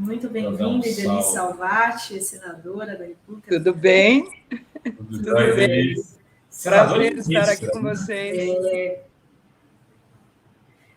Muito bem-vinda, Denise Salvati, senadora da República. Tudo bem? Tudo bem, Denise? Prazer estar aqui com vocês.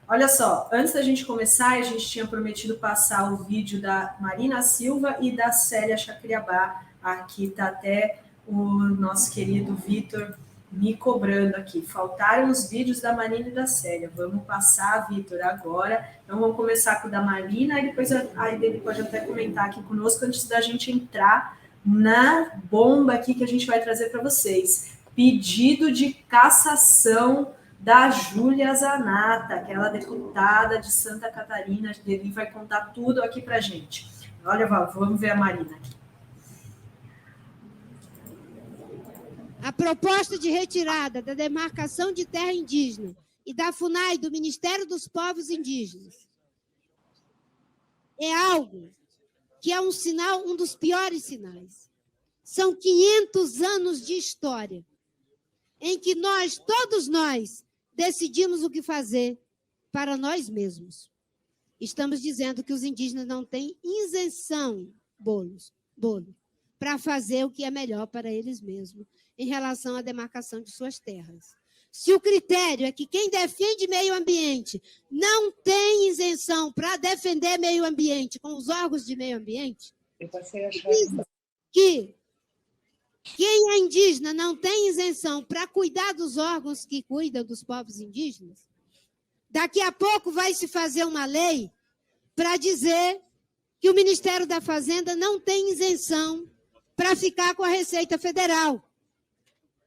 Olha só, antes da gente começar, a gente tinha prometido passar o vídeo da Marina Silva e da Célia Chacriabá. Aqui está até o nosso querido Vitor me cobrando aqui. Faltaram os vídeos da Marina e da Célia. Vamos passar, Vitor, agora. Então, vamos começar com o da Marina, e depois aí ele pode até comentar aqui conosco antes da gente entrar na bomba aqui que a gente vai trazer para vocês. Pedido de cassação da Júlia Zanatta, aquela deputada de Santa Catarina. Ele vai contar tudo aqui para a gente. Olha, vamos ver a Marina aqui. A proposta de retirada da demarcação de terra indígena e da FUNAI, do Ministério dos Povos Indígenas, é algo que é um sinal, um dos piores sinais. São 500 anos de história em que nós, todos nós, decidimos o que fazer para nós mesmos. Estamos dizendo que os indígenas não têm isenção, bolo, para fazer o que é melhor para eles mesmos em relação à demarcação de suas terras. Se o critério é que quem defende meio ambiente não tem isenção para defender meio ambiente com os órgãos de meio ambiente, que quem é indígena não tem isenção para cuidar dos órgãos que cuidam dos povos indígenas, daqui a pouco vai se fazer uma lei para dizer que o Ministério da Fazenda não tem isenção para ficar com a Receita Federal.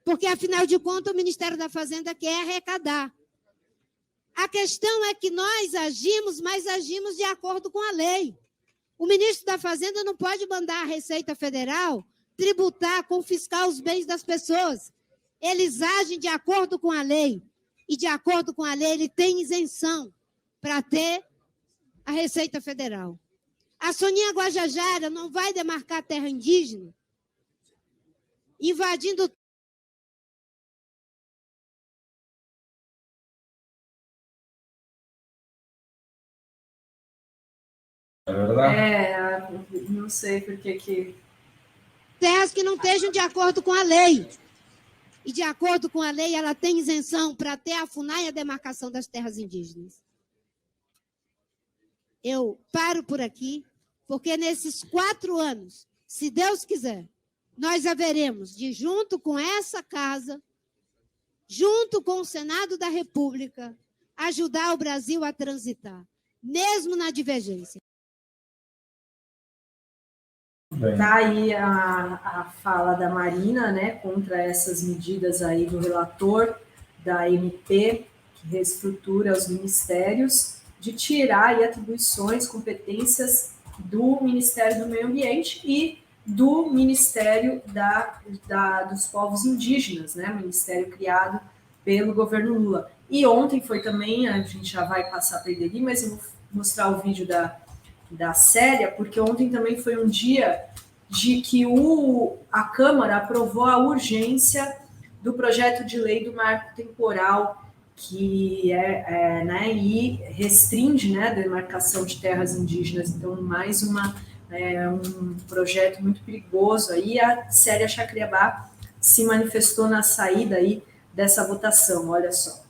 Porque, afinal de contas, o Ministério da Fazenda quer arrecadar. A questão é que nós agimos, mas agimos de acordo com a lei. O ministro da Fazenda não pode mandar a Receita Federal tributar, confiscar os bens das pessoas. Eles agem de acordo com a lei. E, de acordo com a lei, ele tem isenção para ter a Receita Federal. A Soninha Guajajara não vai demarcar terra indígena invadindo. É verdade? Não sei por que... Terras que não estejam de acordo com a lei. E, de acordo com a lei, ela tem isenção para ter a FUNAI e a demarcação das terras indígenas. Eu paro por aqui, porque nesses 4 anos, se Deus quiser, nós haveremos de, junto com essa casa, junto com o Senado da República, ajudar o Brasil a transitar, mesmo na divergência. Está aí a fala da Marina, né, contra essas medidas aí do relator da MP, que reestrutura os ministérios, de tirar aí atribuições, competências do Ministério do Meio Ambiente e do Ministério dos Povos Indígenas, né, ministério criado pelo governo Lula. E ontem foi também, a gente já vai passar para ele ali, mas eu vou mostrar o vídeo da Célia, porque ontem também foi um dia de que a Câmara aprovou a urgência do projeto de lei do marco temporal, que né, e restringe, né, a demarcação de terras indígenas. Então, mais um projeto muito perigoso. Aí a Célia Chacriabá se manifestou na saída aí dessa votação, olha só.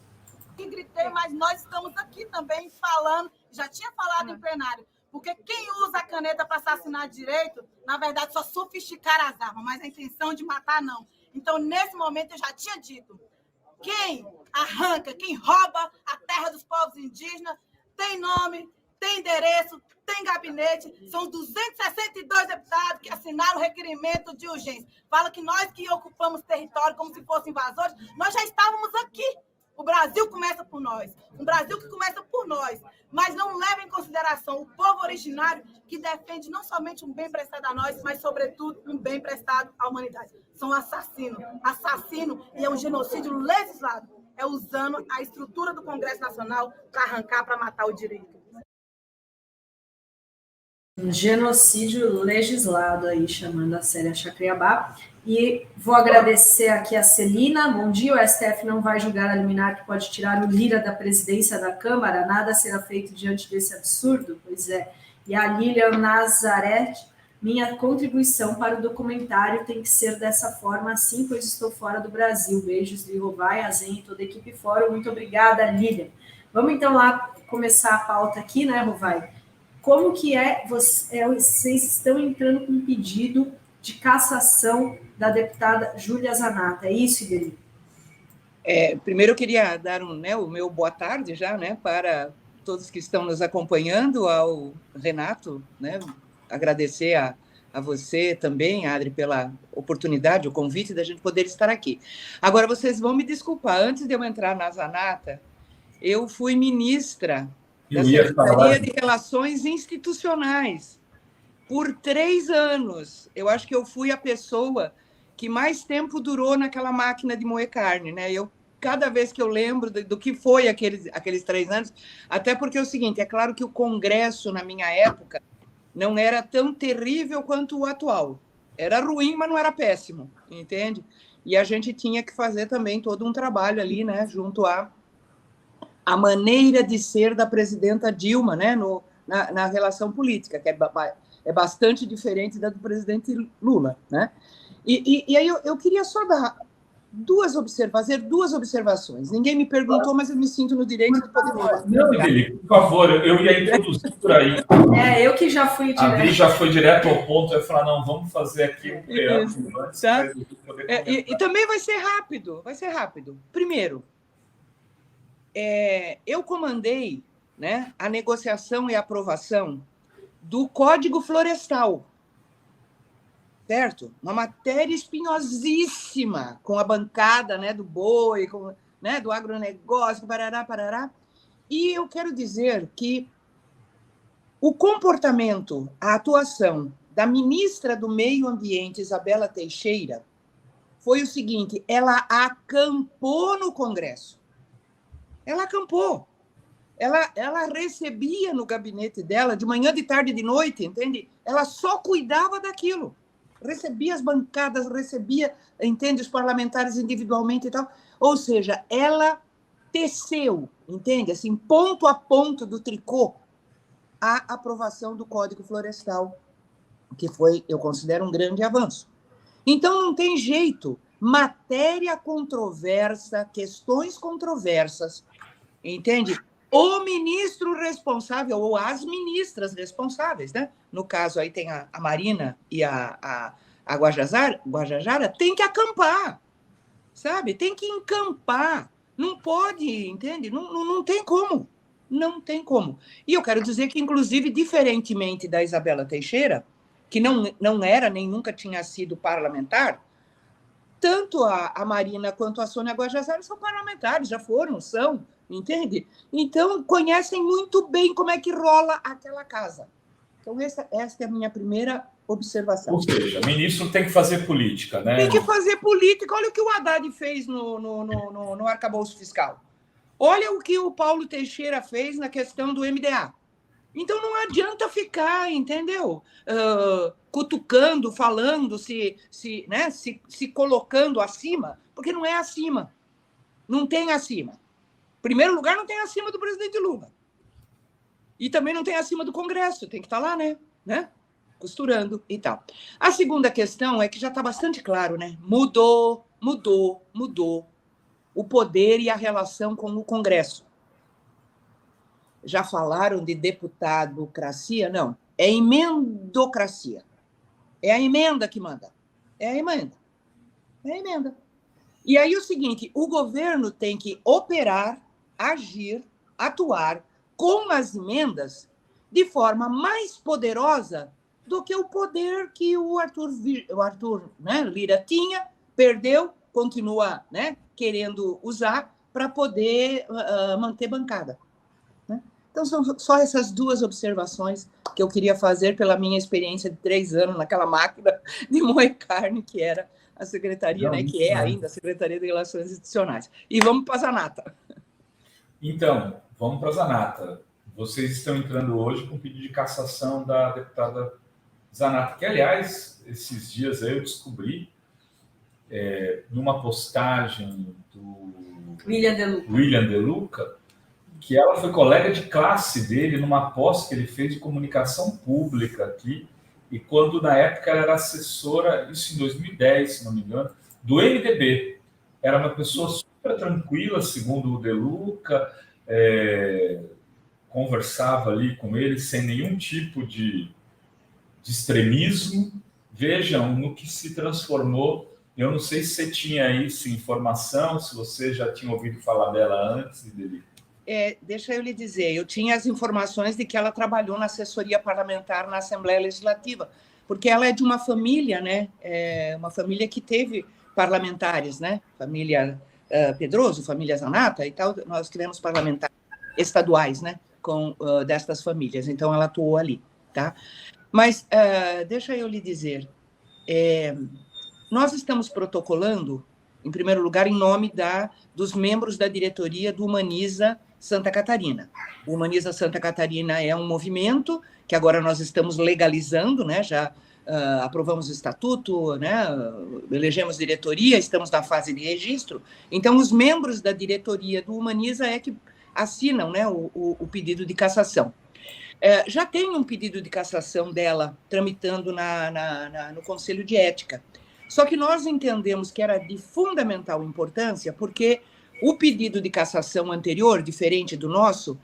Gritei, mas nós estamos aqui também falando, já tinha falado em plenário, porque quem usa a caneta para assassinar direito, na verdade, só sofisticar as armas, mas a intenção de matar, não. Então, nesse momento, eu já tinha dito, quem arranca, quem rouba a terra dos povos indígenas, tem nome, tem endereço, tem gabinete, são 262 deputados que assinaram o requerimento de urgência. Fala que nós que ocupamos território como se fossem invasores, nós já estávamos aqui. O Brasil começa por nós, um Brasil que começa por nós, mas não leva em consideração o povo originário que defende não somente um bem prestado a nós, mas, sobretudo, um bem prestado à humanidade. São assassino, e é um genocídio legislado, é usando a estrutura do Congresso Nacional para arrancar, para matar o direito. Um genocídio legislado aí, chamando a Célia Chacriabá. E vou agradecer aqui a Celina. Bom dia, o STF não vai julgar a liminar que pode tirar o Lira da presidência da Câmara, nada será feito diante desse absurdo? Pois é. E a Lilian Nazareth, minha contribuição para o documentário tem que ser dessa forma, assim, pois estou fora do Brasil. Beijos de Rovai, Azen e toda a equipe fora. Muito obrigada, Lilian. Vamos então lá começar a pauta aqui, né, Rovai? Como que vocês estão entrando com um pedido de cassação da deputada Júlia Zanatta? É isso, Ideli? Primeiro eu queria dar o meu boa tarde já, né, para todos que estão nos acompanhando, ao Renato, né, agradecer a você também, Adri, pela oportunidade, o convite da gente poder estar aqui. Agora, vocês vão me desculpar, antes de eu entrar na Zanatta, eu fui ministra da Secretaria de Relações Institucionais por 3 anos. Eu acho que eu fui a pessoa que mais tempo durou naquela máquina de moer carne, né? Cada vez que eu lembro do que foi aqueles 3 anos, até porque é o seguinte, é claro que o Congresso, na minha época, não era tão terrível quanto o atual. Era ruim, mas não era péssimo, entende? E a gente tinha que fazer também todo um trabalho ali, né, junto à maneira de ser da presidenta Dilma, né, na relação política, que é bastante diferente da do presidente Lula, né? E aí eu queria só fazer duas observações. Ninguém me perguntou, mas eu me sinto no direito de poder falar. Não, Ideli, por favor, eu ia introduzir por aí. Eu que já fui direto. A Adri já foi direto ao ponto, eu ia falar, não, vamos fazer aqui um preâmbulo antes, tá? Para poder e também vai ser rápido. Primeiro, eu comandei, né, a negociação e aprovação do Código Florestal, certo? Uma matéria espinhosíssima, com a bancada, né, do boi, né, do agronegócio, parará. E eu quero dizer que o comportamento, a atuação da ministra do Meio Ambiente, Isabela Teixeira, foi o seguinte: ela acampou no Congresso. Ela acampou. Ela recebia no gabinete dela, de manhã, de tarde, de noite, entende? Ela só cuidava daquilo. Recebia as bancadas, recebia, entende, os parlamentares individualmente e tal. Ou seja, ela teceu, entende, assim, ponto a ponto do tricô, a aprovação do Código Florestal, que foi, eu considero, um grande avanço. Então, não tem jeito. Matéria controversa, questões controversas, entende? O ministro responsável, ou as ministras responsáveis, né? No caso, aí tem a Marina e a Guajajara, tem que acampar, sabe? Tem que encampar. Não pode, entende? Não tem como. Não tem como. E eu quero dizer que, inclusive, diferentemente da Isabela Teixeira, que não era nem nunca tinha sido parlamentar, tanto a Marina quanto a Sônia Guajajara são parlamentares, já são, entende? Então, conhecem muito bem como é que rola aquela casa. Então, essa é a minha primeira observação. Ou seja, o ministro tem que fazer política, né? Tem que fazer política. Olha o que o Haddad fez no arcabouço fiscal. Olha o que o Paulo Teixeira fez na questão do MDA. Então, não adianta ficar, entendeu? Cutucando, falando, se colocando acima, porque não é acima. Não tem acima. Em primeiro lugar, não tem acima do presidente Lula. E também não tem acima do Congresso. Tem que estar lá, né? Costurando e tal. A segunda questão é que já está bastante claro, né? Mudou o poder e a relação com o Congresso. Já falaram de deputadocracia? Não. É emendocracia. É a emenda que manda. É a emenda. E aí o seguinte, o governo tem que operar, agir, atuar com as emendas de forma mais poderosa do que o poder que o Arthur Lira tinha, perdeu, continua, né, querendo usar para poder manter bancada. Então, são só essas duas observações que eu queria fazer pela minha experiência de 3 anos naquela máquina de moer carne, que era a Secretaria, né, que é ainda a Secretaria de Relações Institucionais. E vamos para a Zanatta. Então, vamos para a Zanatta. Vocês estão entrando hoje com pedido de cassação da deputada Zanatta, que, aliás, esses dias aí eu descobri, numa postagem do William De Luca, que ela foi colega de classe dele numa pós que ele fez de comunicação pública aqui, e quando na época ela era assessora, isso em 2010, se não me engano, do MDB. Era uma pessoa super tranquila, segundo o De Luca, conversava ali com ele sem nenhum tipo de extremismo. Vejam no que se transformou. Eu não sei se você tinha isso, informação, se você já tinha ouvido falar dela antes dele. Deixa eu lhe dizer, eu tinha as informações de que ela trabalhou na assessoria parlamentar na Assembleia Legislativa, porque ela é de uma família, né? Uma família que teve parlamentares, né? Família Pedroso, família Zanata e tal. Nós tivemos parlamentares estaduais, né? Destas famílias. Então, ela atuou ali, tá? Mas deixa eu lhe dizer, nós estamos protocolando, em primeiro lugar, em nome dos membros da diretoria do Humaniza Santa Catarina. O Humaniza Santa Catarina é um movimento que agora nós estamos legalizando, né? Já aprovamos o estatuto, né? Elegemos diretoria, estamos na fase de registro. Então, os membros da diretoria do Humaniza é que assinam, né, o pedido de cassação. Já tem um pedido de cassação dela tramitando no Conselho de Ética. Só que nós entendemos que era de fundamental importância, porque o pedido de cassação anterior, diferente do nosso,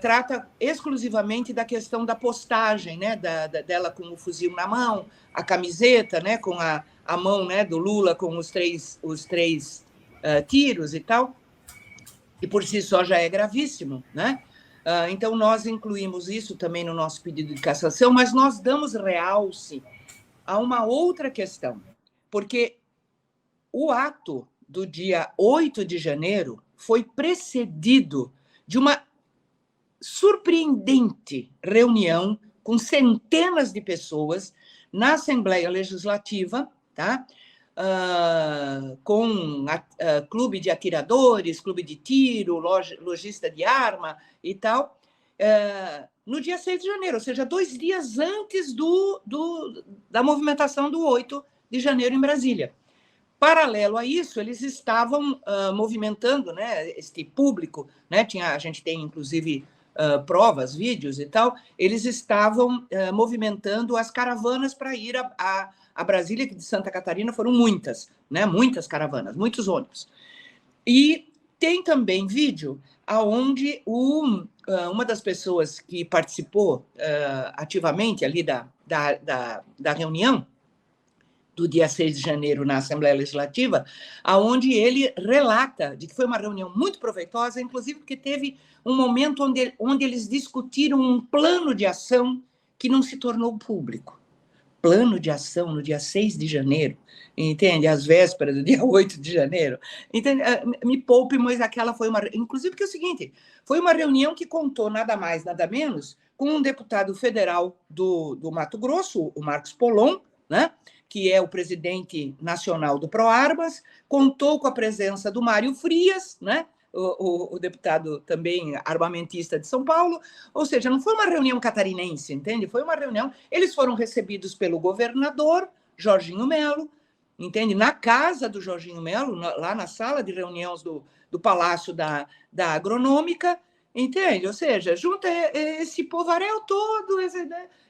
trata exclusivamente da questão da postagem, né, dela com o fuzil na mão, a camiseta, né, com a mão, né, do Lula com os três tiros e tal, e por si só já é gravíssimo, né? Então, nós incluímos isso também no nosso pedido de cassação, mas nós damos realce a uma outra questão, porque o ato do dia 8 de janeiro foi precedido de uma surpreendente reunião com centenas de pessoas na Assembleia Legislativa, tá? Com clube de atiradores, clube de tiro, lojista de arma e tal, no dia 6 de janeiro, ou seja, 2 dias antes da movimentação do 8 de janeiro em Brasília. Paralelo a isso, eles estavam movimentando, né, este público, né, a gente tem, inclusive, provas, vídeos e tal, eles estavam movimentando as caravanas para ir a Brasília, que de Santa Catarina foram muitas, né, muitas caravanas, muitos ônibus. E tem também vídeo onde uma das pessoas que participou ativamente ali da reunião, do dia 6 de janeiro na Assembleia Legislativa, onde ele relata de que foi uma reunião muito proveitosa, inclusive porque teve um momento onde eles discutiram um plano de ação que não se tornou público. Plano de ação no dia 6 de janeiro, entende? Às vésperas do dia 8 de janeiro. Entende? Me poupe, mas aquela foi uma... Inclusive que é o seguinte, foi uma reunião que contou nada mais, nada menos, com um deputado federal do Mato Grosso, o Marcos Polon, né? Que é o presidente nacional do ProArmas, contou com a presença do Mário Frias, né? O deputado também armamentista de São Paulo, ou seja, não foi uma reunião catarinense, entende? Foi uma reunião, eles foram recebidos pelo governador Jorginho Melo, entende? Na casa do Jorginho Melo, lá na sala de reuniões do Palácio da Agronômica, entende? Ou seja, junta esse povaréu todo,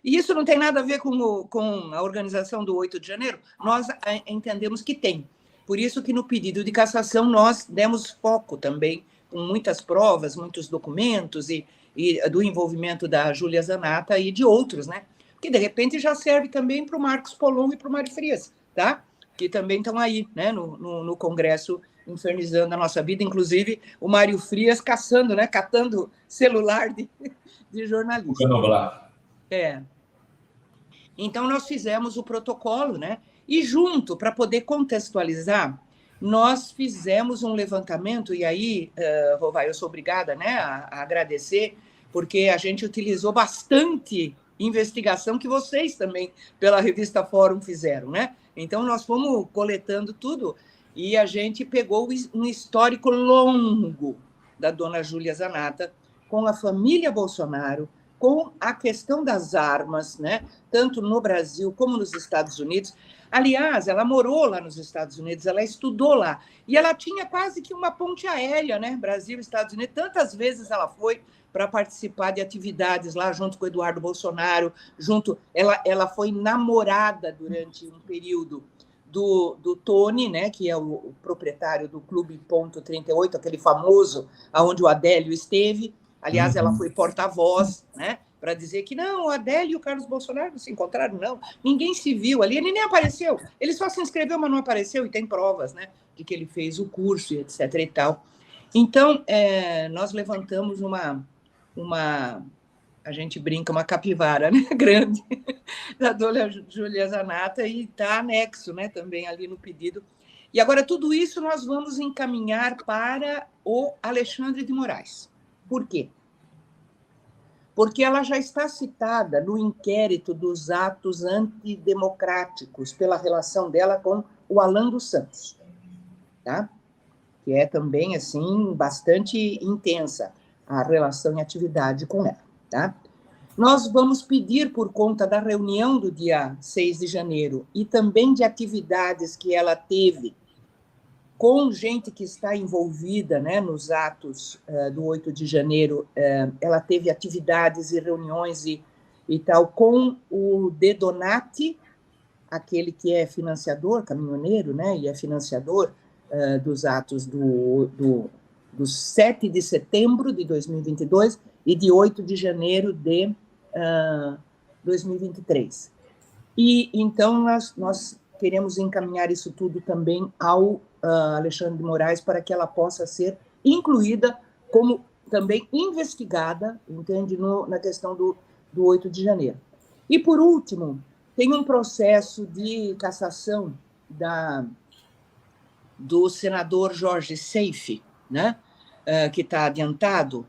e isso não tem nada a ver com a organização do 8 de janeiro? Nós entendemos que tem. Por isso que no pedido de cassação nós demos foco também, com muitas provas, muitos documentos, e do envolvimento da Júlia Zanata e de outros, né? Que, de repente, já serve também para o Marcos Polon e para o Mário Frias, tá? Que também estão aí, né, no Congresso, infernizando a nossa vida, inclusive o Mário Frias caçando, né, catando celular de jornalista. Então, nós fizemos o protocolo, né? E junto, para poder contextualizar, nós fizemos um levantamento, e aí, Rovai, eu sou obrigada, né, a agradecer, porque a gente utilizou bastante investigação que vocês também, pela revista Fórum, fizeram, né? Então, nós fomos coletando tudo e a gente pegou um histórico longo da dona Júlia Zanata com a família Bolsonaro, com a questão das armas, né? Tanto no Brasil como nos Estados Unidos. Aliás, ela morou lá nos Estados Unidos, ela estudou lá. E ela tinha quase que uma ponte aérea, né? Brasil e Estados Unidos. Tantas vezes ela foi para participar de atividades lá junto com o Eduardo Bolsonaro. Ela foi namorada durante um período do Tony, né, que é o proprietário do Clube Ponto 38, aquele famoso, onde o Adélio esteve. Aliás, ela foi porta-voz, né, para dizer que não, o Adélio e o Carlos Bolsonaro não se encontraram, não. Ninguém se viu ali, ele nem apareceu. Ele só se inscreveu, mas não apareceu, e tem provas, né, de que ele fez o curso, etc. e tal. Então, nós levantamos a gente brinca, uma capivara, né, grande, da dona Júlia Zanatta, e está anexo, né, também ali no pedido. E agora, tudo isso nós vamos encaminhar para o Alexandre de Moraes. Por quê? Porque ela já está citada no inquérito dos atos antidemocráticos pela relação dela com o Alan dos Santos, tá? Que é também, assim, bastante intensa a relação e atividade com ela, tá? Nós vamos pedir, por conta da reunião do dia 6 de janeiro e também de atividades que ela teve com gente que está envolvida, né, nos atos do 8 de janeiro, ela teve atividades e reuniões e tal com o De Donati, aquele que é financiador, caminhoneiro, né, e é financiador dos atos do 7 de setembro de 2022 e de 8 de janeiro de 2023. E, então, nós queremos encaminhar isso tudo também ao Alexandre de Moraes para que ela possa ser incluída como também investigada, entende, na questão do 8 de janeiro. E, por último, tem um processo de cassação do senador Jorge Seife, né, que está adiantado,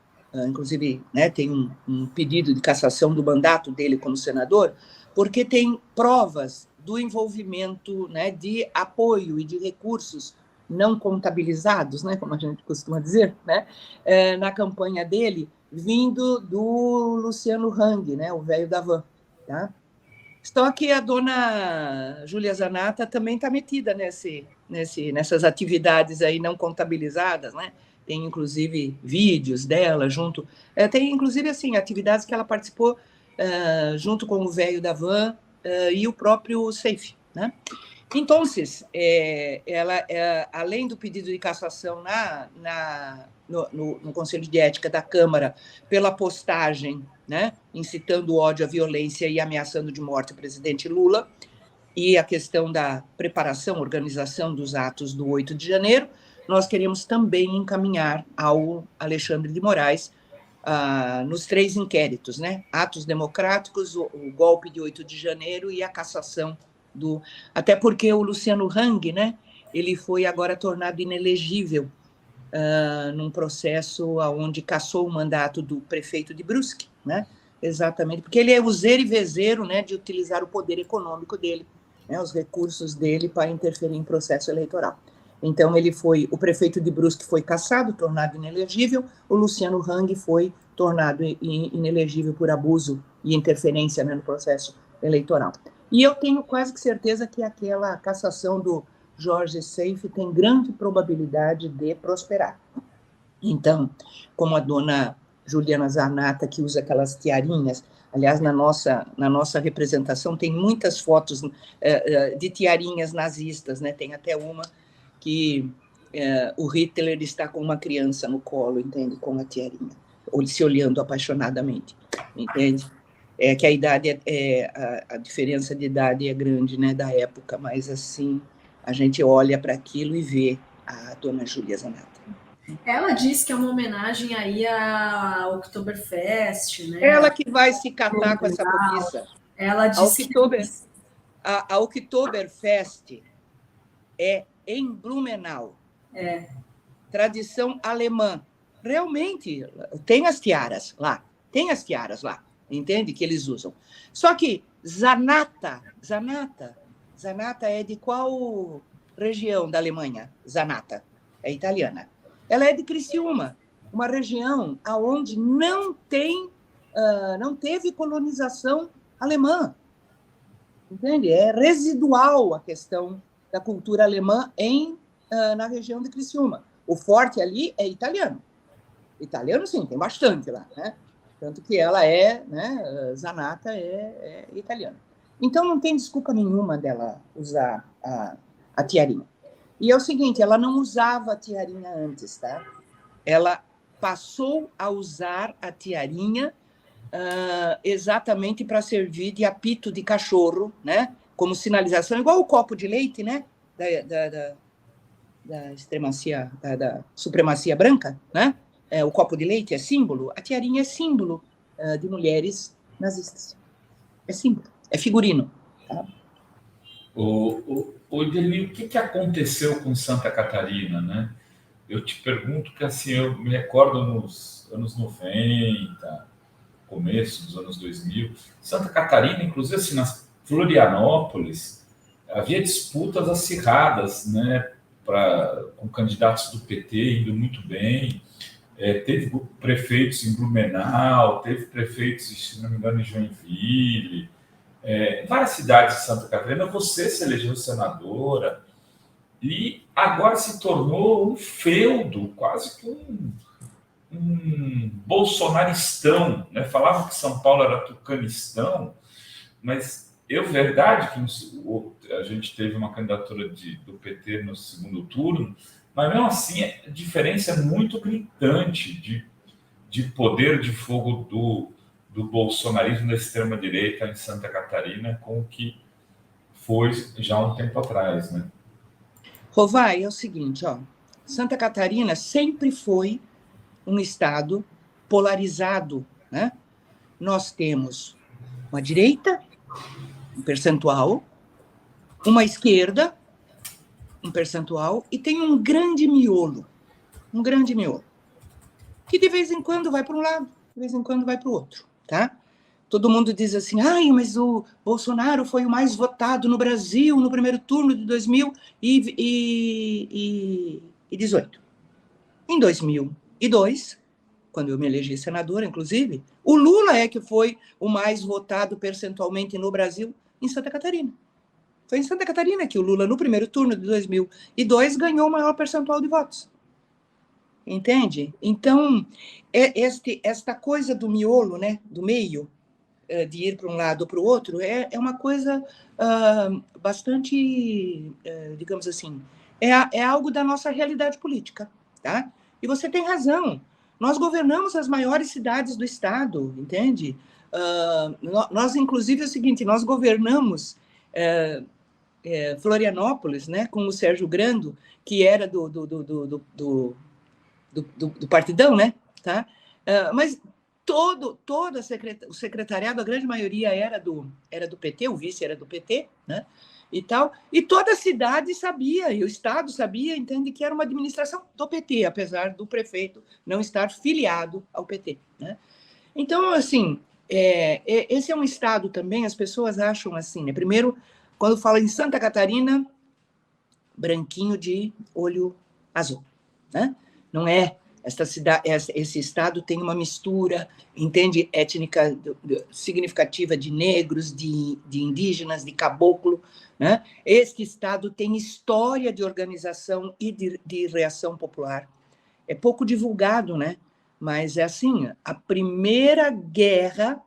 inclusive, né, tem um pedido de cassação do mandato dele como senador, porque tem provas do envolvimento, né, de apoio e de recursos não contabilizados, né, como a gente costuma dizer, né, na campanha dele, vindo do Luciano Hang, né, o velho da van. Tá? Só que a dona Júlia Zanatta também está metida nessas atividades aí não contabilizadas, né? Tem, inclusive, vídeos dela junto. Tem, inclusive, assim, atividades que ela participou junto com o velho da van e o próprio Seife, né? Então, ela, além do pedido de cassação no Conselho de Ética da Câmara pela postagem, né, incitando ódio à violência e ameaçando de morte o presidente Lula, e a questão da preparação, organização dos atos do 8 de janeiro, nós queremos também encaminhar ao Alexandre de Moraes nos 3 inquéritos, né? Atos democráticos, o golpe de 8 de janeiro e a cassação até porque o Luciano Hang, né, ele foi agora tornado inelegível num processo onde cassou o mandato do prefeito de Brusque, né? Exatamente, porque ele é useiro e vezeiro, né, de utilizar o poder econômico dele, né, os recursos dele para interferir em processo eleitoral. Então, o prefeito de Brusque foi cassado, tornado inelegível, o Luciano Hang foi tornado inelegível por abuso e interferência, né, no processo eleitoral. E eu tenho quase que certeza que aquela cassação do Jorge Seife tem grande probabilidade de prosperar. Então, como a dona Juliana Zanatta, que usa aquelas tiarinhas, aliás, na nossa representação tem muitas fotos de tiarinhas nazistas, né? Tem até uma que o Hitler está com uma criança no colo, entende? Com a tiarinha, se olhando apaixonadamente, entende? Que a idade a diferença de idade é grande, né, da época, mas assim a gente olha para aquilo e vê a dona Júlia Zanatta. Ela diz que é uma homenagem aí à Oktoberfest, né? Ela que vai se catar com essa cobiça. Ela disse a Oktoberfest é em Blumenau. Tradição alemã. Realmente, tem as tiaras lá. Entende? Que eles usam. Só que Zanatta é de qual região da Alemanha? Zanatta é italiana. Ela é de Criciúma, uma região onde não tem não teve colonização alemã. Entende? É residual a questão da cultura alemã na região de Criciúma. O forte ali é italiano. Italiano, sim, tem bastante lá, né? Tanto que ela né, Zanata é italiana. Então, não tem desculpa nenhuma dela usar a tiarinha. E é o seguinte, ela não usava a tiarinha antes, tá? Ela passou a usar a tiarinha exatamente para servir de apito de cachorro, né? Como sinalização, igual o copo de leite, né? Da supremacia branca, né? O copo de leite é símbolo, a tiarinha é símbolo de mulheres nazistas. É símbolo, é figurino. Tá? Ideli, o que aconteceu com Santa Catarina, né? Eu te pergunto que, assim, eu me recordo nos anos 90, começo dos anos 2000, Santa Catarina, inclusive, assim, nas Florianópolis, havia disputas acirradas, né, com candidatos do PT indo muito bem. Teve prefeitos em Blumenau, teve prefeitos, se não me engano, em Joinville, em várias cidades de Santa Catarina. Você se elegeu senadora e agora se tornou um feudo, quase que um bolsonaristão, né? Falavam que São Paulo era tucanistão, mas verdade que a gente teve uma candidatura do PT no segundo turno, mas mesmo assim a diferença é muito gritante de poder de fogo do bolsonarismo da extrema-direita em Santa Catarina com o que foi já um tempo atrás, né? Rovai, é o seguinte, ó, Santa Catarina sempre foi um estado polarizado, né? Nós temos uma direita, um percentual, uma esquerda, um percentual, e tem um grande miolo, que de vez em quando vai para um lado, de vez em quando vai para o outro, tá? Todo mundo diz assim, mas o Bolsonaro foi o mais votado no Brasil no primeiro turno de 2018. Em 2002, quando eu me elegi senadora, inclusive, o Lula é que foi o mais votado percentualmente no Brasil em Santa Catarina. Foi em Santa Catarina que o Lula, no primeiro turno de 2002, ganhou o maior percentual de votos. Entende? Então, esta coisa do miolo, né, do meio, de ir para um lado ou para o outro, é uma coisa bastante, digamos assim, é algo da nossa realidade política, tá? E você tem razão. Nós governamos as maiores cidades do estado, entende? Nós, inclusive, é o seguinte, nós governamos Florianópolis, né, com o Sérgio Grando, que era do Partidão, né? Tá? Mas todo o secretariado, a grande maioria era do PT, o vice era do PT, né? E tal, e toda a cidade sabia, e o Estado sabia, entende, que era uma administração do PT, apesar do prefeito não estar filiado ao PT, né? Então, assim, esse é um estado também, as pessoas acham assim, né? Primeiro, quando fala em Santa Catarina, branquinho de olho azul, né? Não é. Esse estado tem uma mistura, entende, étnica significativa de negros, de indígenas, de caboclo, né? Este estado tem história de organização e de reação popular. É pouco divulgado, né? Mas é assim, a primeira guerra,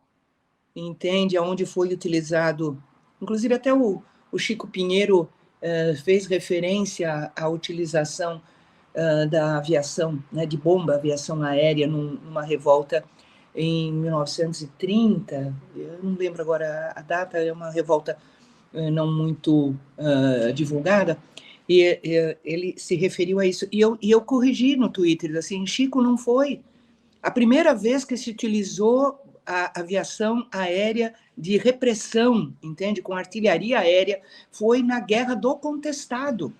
entende, onde foi utilizado, inclusive até o Chico Pinheiro fez referência à utilização da aviação, né, de bomba, aviação aérea, numa revolta em 1930, eu não lembro agora a data, é uma revolta não muito divulgada, e ele se referiu a isso, e eu corrigi no Twitter, assim, Chico, não foi a primeira vez que se utilizou a aviação aérea de repressão, entende, com artilharia aérea, foi na Guerra do Contestado,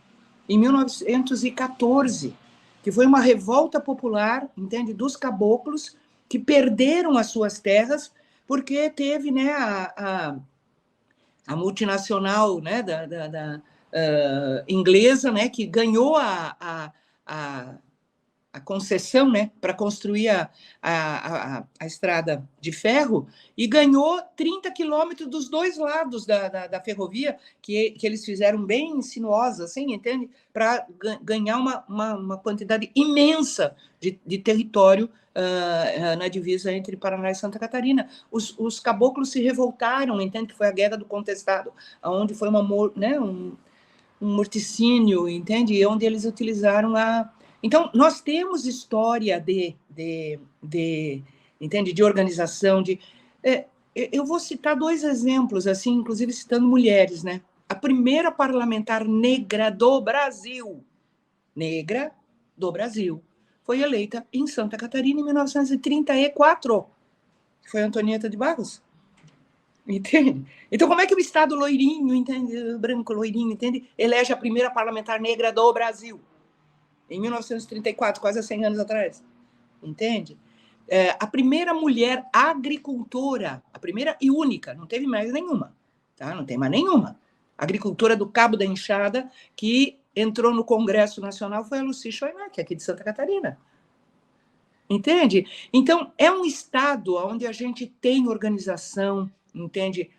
em 1914, que foi uma revolta popular, entende, dos caboclos, que perderam as suas terras, porque teve, né, a multinacional, né, inglesa, né, que ganhou a concessão, né, para construir a estrada de ferro e ganhou 30 quilômetros dos dois lados da ferrovia, que eles fizeram bem sinuosa, assim, entende? Para ganhar uma quantidade imensa de território na divisa entre Paraná e Santa Catarina. Os caboclos se revoltaram, entende? Que foi a Guerra do Contestado, onde foi um morticínio, entende? Onde eles utilizaram Então, nós temos história entende? De organização, eu vou citar 2 exemplos, assim, inclusive citando mulheres, né? A primeira parlamentar negra do Brasil, foi eleita em Santa Catarina em 1934, foi Antonieta de Barros. Entende? Então, como é que o Estado loirinho, entende? Branco loirinho, entende? Elege a primeira parlamentar negra do Brasil? Em 1934, quase 100 anos atrás. Entende? A primeira mulher agricultora, a primeira e única, não teve mais nenhuma, tá? Não tem mais nenhuma. Agricultora do Cabo da Enxada, que entrou no Congresso Nacional, foi a Lucy Schoenack, aqui de Santa Catarina. Entende? Então, é um estado onde a gente tem organização, entende?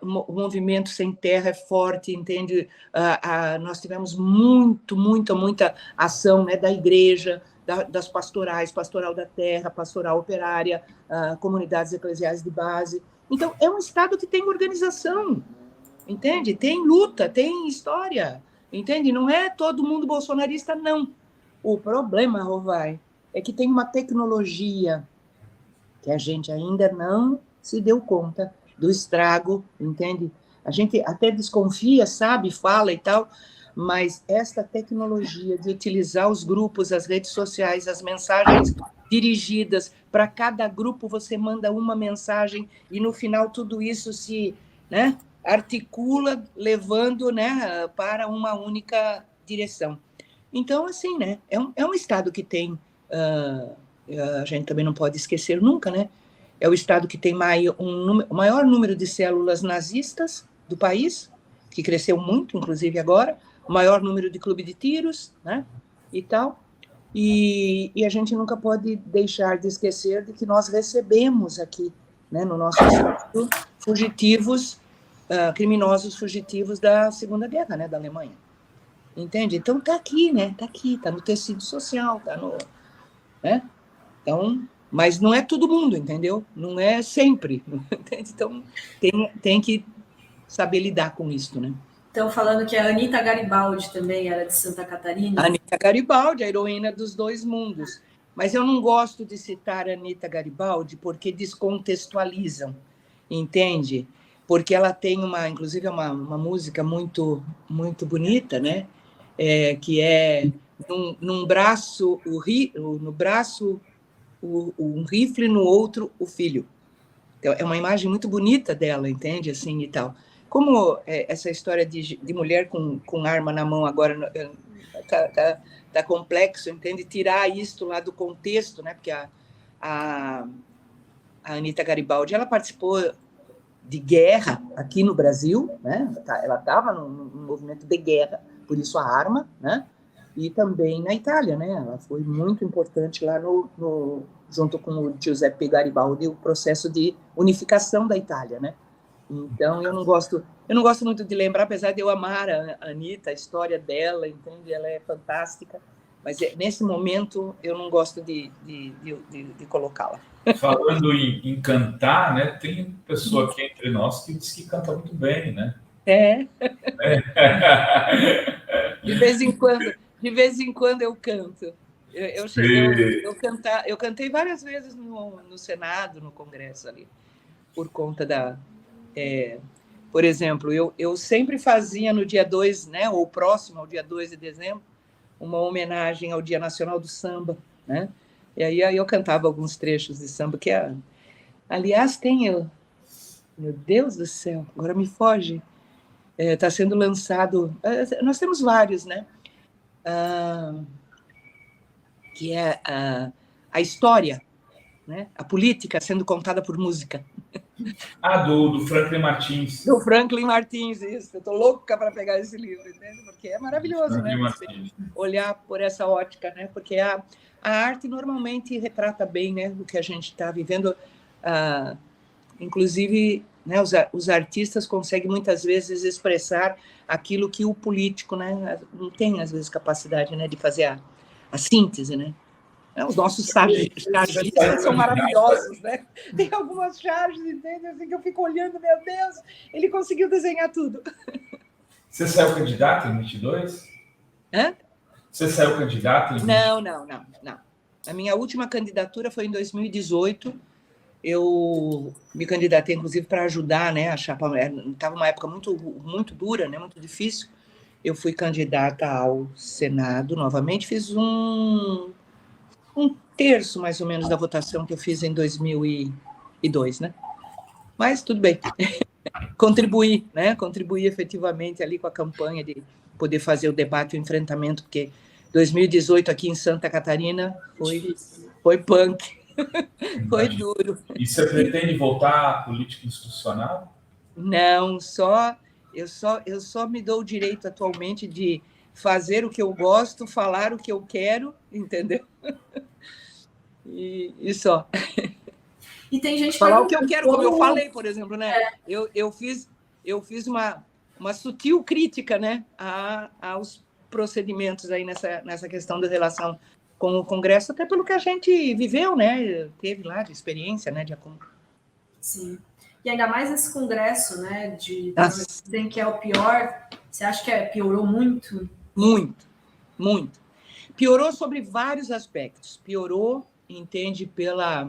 O movimento sem terra é forte, entende? Nós tivemos muita ação, né, da igreja, das pastorais, pastoral da terra, pastoral operária, comunidades eclesiais de base. Então, é um estado que tem organização, entende? Tem luta, tem história, entende? Não é todo mundo bolsonarista, não. O problema, Rovai, é que tem uma tecnologia que a gente ainda não se deu conta do estrago, entende? A gente até desconfia, sabe, fala e tal, mas esta tecnologia de utilizar os grupos, as redes sociais, as mensagens dirigidas, para cada grupo você manda uma mensagem e no final tudo isso se, né, articula, levando, né, para uma única direção. Então, assim, né, é um estado que tem, a gente também não pode esquecer nunca, né, é o estado que tem o maior número de células nazistas do país, que cresceu muito, inclusive agora, o maior número de clube de tiros, né, e tal, e a gente nunca pode deixar de esquecer de que nós recebemos aqui, né, no nosso estado, fugitivos, criminosos fugitivos da Segunda Guerra, né, da Alemanha. Entende? Então, está aqui, né, está no tecido social, está no... né? Então, mas não é todo mundo, entendeu? Não é sempre. Entende? Então, tem que saber lidar com isso, né? Estão falando que a Anita Garibaldi também era de Santa Catarina. A Anita Garibaldi, a heroína dos dois mundos. Mas eu não gosto de citar a Anita Garibaldi porque descontextualizam, entende? Porque ela tem inclusive uma música muito bonita, né? Que é num braço um rifle, no outro o filho. Então, é uma imagem muito bonita dela, entende? Assim e tal. Como essa história de mulher com arma na mão agora tá complexo, entende? Tirar isto lá do contexto, né? Porque a Anita Garibaldi, ela participou de guerra aqui no Brasil, né? Ela estava num movimento de guerra, por isso a arma, né? E também na Itália, né? Ela foi muito importante lá junto com o Giuseppe Garibaldi, o processo de unificação da Itália, né? Então, eu não gosto muito de lembrar, apesar de eu amar a Anita, a história dela, entende? Ela é fantástica, mas nesse momento eu não gosto de colocá-la. Falando em cantar, né? Tem pessoa aqui entre nós que diz que canta muito bem, né? De vez em quando eu canto. Eu cantei várias vezes no Senado, no Congresso ali, por conta por exemplo, eu sempre fazia no dia 2, né, ou próximo ao dia 2 de dezembro, uma homenagem ao Dia Nacional do Samba, né? E aí eu cantava alguns trechos de samba, que aliás meu Deus do céu, agora me foge, está sendo lançado, nós temos vários, né? Que é a história, né? A política sendo contada por música. Do Franklin Martins. Do Franklin Martins, isso. Eu estou louca para pegar esse livro, entende? Porque é maravilhoso, Franklin né? Martins. Olhar por essa ótica, né? Porque a arte normalmente retrata bem, né, o que a gente está vivendo. Inclusive, né, os artistas conseguem muitas vezes expressar aquilo que o político, né, não tem às vezes capacidade, né, de fazer a síntese, né? Os nossos chargistas são maravilhosos, né? Tem algumas charges, entende? Assim, que eu fico olhando, meu Deus, ele conseguiu desenhar tudo. Você saiu candidato em 22? Hã? Você saiu candidato em 22? Não. A minha última candidatura foi em 2018. Eu me candidatei, inclusive, para ajudar, né? A chapa estava uma época muito dura, né? Muito difícil. Eu fui candidata ao Senado novamente, fiz um terço, mais ou menos, da votação que eu fiz em 2002, né? Mas tudo bem. Contribuí, né? Contribuí efetivamente ali com a campanha de poder fazer o debate e o enfrentamento, porque 2018 aqui em Santa Catarina foi punk. Foi duro. E você pretende voltar à política institucional? Não, eu só me dou o direito atualmente de fazer o que eu gosto, falar o que eu quero, entendeu? E só. E tem gente falar o que eu quero, como eu falei, por exemplo, né? Eu fiz uma sutil crítica, né, aos procedimentos aí nessa questão da relação com o Congresso, até pelo que a gente viveu, né? Teve lá de experiência, né? Sim. E ainda mais esse Congresso, né? Dizem que é o pior. Você acha que piorou muito? Muito. Piorou sobre vários aspectos. Piorou, entende, pela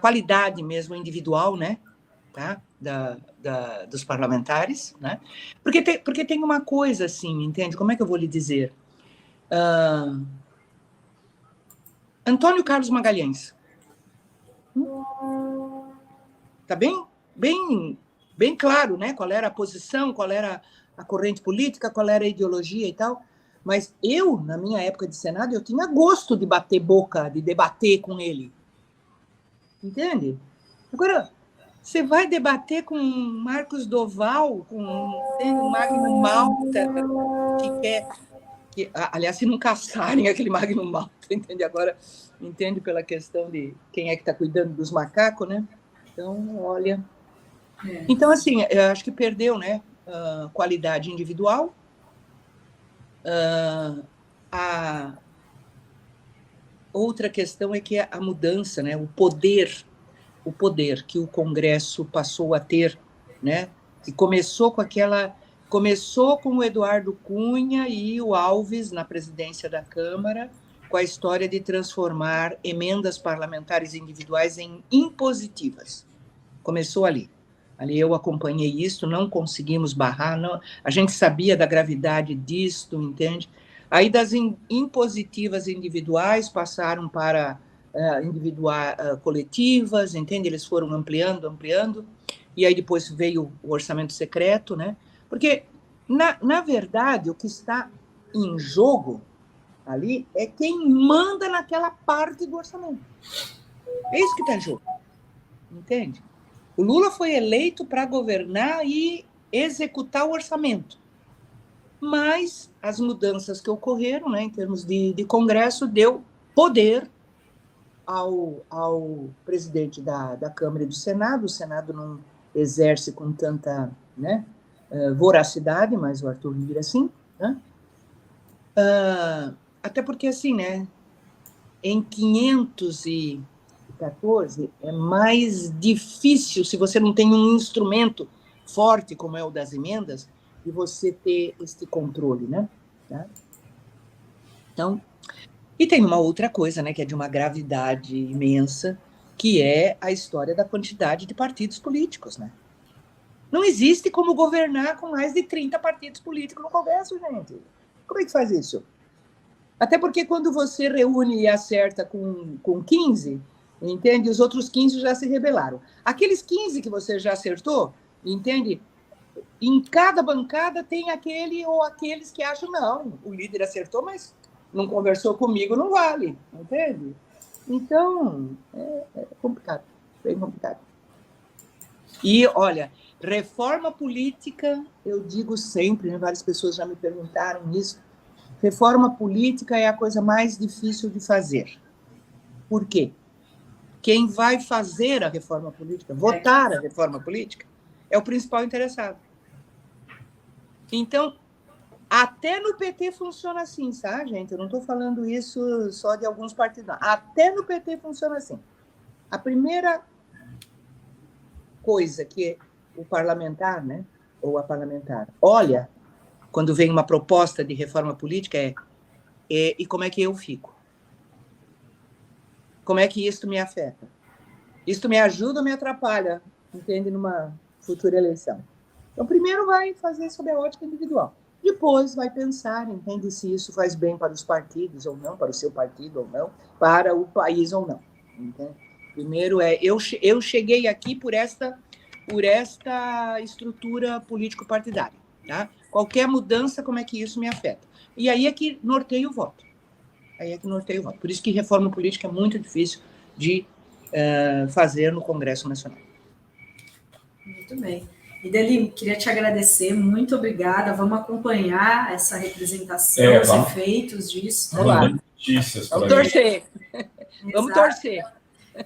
qualidade mesmo individual, né? Tá? Dos parlamentares, né? Porque tem uma coisa assim, entende? Como é que eu vou lhe dizer? Antônio Carlos Magalhães. Tá bem claro, né? Qual era a posição, qual era a corrente política, qual era a ideologia e tal. Mas eu, na minha época de Senado, eu tinha gosto de bater boca, de debater com ele. Entende? Agora, você vai debater com Marcos Doval, com o Magno Malta, que quer... aliás, se não caçarem aquele Magno Malta, entende? Agora, entende pela questão de quem é que está cuidando dos macacos, né? Então, olha... Então, assim, eu acho que perdeu, né? Qualidade individual. A outra questão é que a mudança, né? O poder que o Congresso passou a ter, né? Que começou com o Eduardo Cunha e o Alves na presidência da Câmara, com a história de transformar emendas parlamentares individuais em impositivas. Começou ali. Ali eu acompanhei isso, não conseguimos barrar, não, a gente sabia da gravidade disto, entende? Aí das impositivas individuais passaram para coletivas, entende? Eles foram ampliando, e aí depois veio o orçamento secreto, né? Porque, na verdade, o que está em jogo ali é quem manda naquela parte do orçamento. É isso que está em jogo, entende? O Lula foi eleito para governar e executar o orçamento. Mas as mudanças que ocorreram, né, em termos de Congresso, deu poder ao presidente da Câmara e do Senado. O Senado não exerce com tanta, né, voracidade, mas o Arthur Lira sim, né? Até porque, assim, né, em 514 é mais difícil, se você não tem um instrumento forte, como é o das emendas, de você ter este controle, né? Tá? Então, e tem uma outra coisa, né, que é de uma gravidade imensa, que é a história da quantidade de partidos políticos, né? Não existe como governar com mais de 30 partidos políticos no Congresso, gente. Como é que faz isso? Até porque quando você reúne e acerta com 15, entende? Os outros 15 já se rebelaram. Aqueles 15 que você já acertou, entende? Em cada bancada tem aquele ou aqueles que acham, não, o líder acertou, mas não conversou comigo, não vale, entende? Então, é complicado, bem complicado. E, olha, reforma política, eu digo sempre, né, várias pessoas já me perguntaram isso, reforma política é a coisa mais difícil de fazer. Por quê? Quem vai fazer a reforma política, votar a reforma política, é o principal interessado. Então, até no PT funciona assim, tá, gente? Eu não estou falando isso só de alguns partidos. Até no PT funciona assim. A primeira coisa que o parlamentar, né, ou a parlamentar, olha quando vem uma proposta de reforma política e como é que eu fico? Como é que isso me afeta? Isso me ajuda ou me atrapalha, entende, numa futura eleição? Então, primeiro vai fazer sob a ótica individual. Depois vai pensar, entende, se isso faz bem para os partidos ou não, para o seu partido ou não, para o país ou não. Entende? Primeiro eu cheguei aqui por esta estrutura político-partidária. Tá? Qualquer mudança, como é que isso me afeta? E aí é que norteia o voto. Por isso que reforma política é muito difícil de fazer no Congresso Nacional. Muito bem. Ideli, queria te agradecer, muito obrigada. Vamos acompanhar essa representação, os efeitos disso. Vamos lá. Notícias. Vamos torcer. Vamos torcer.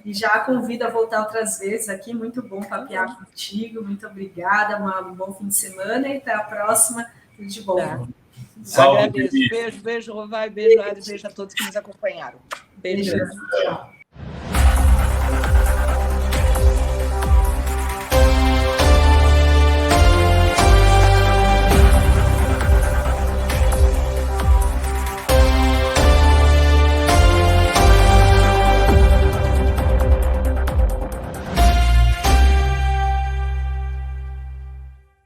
E já convido a voltar outras vezes aqui. Muito bom papear contigo. Muito obrigada. Um bom fim de semana e até a próxima. Tudo de bom. Tá. Salve, agradeço. Beijo, Rovai. Beijo, Ari. Beijo a todos que nos acompanharam. Beijo. Tchau.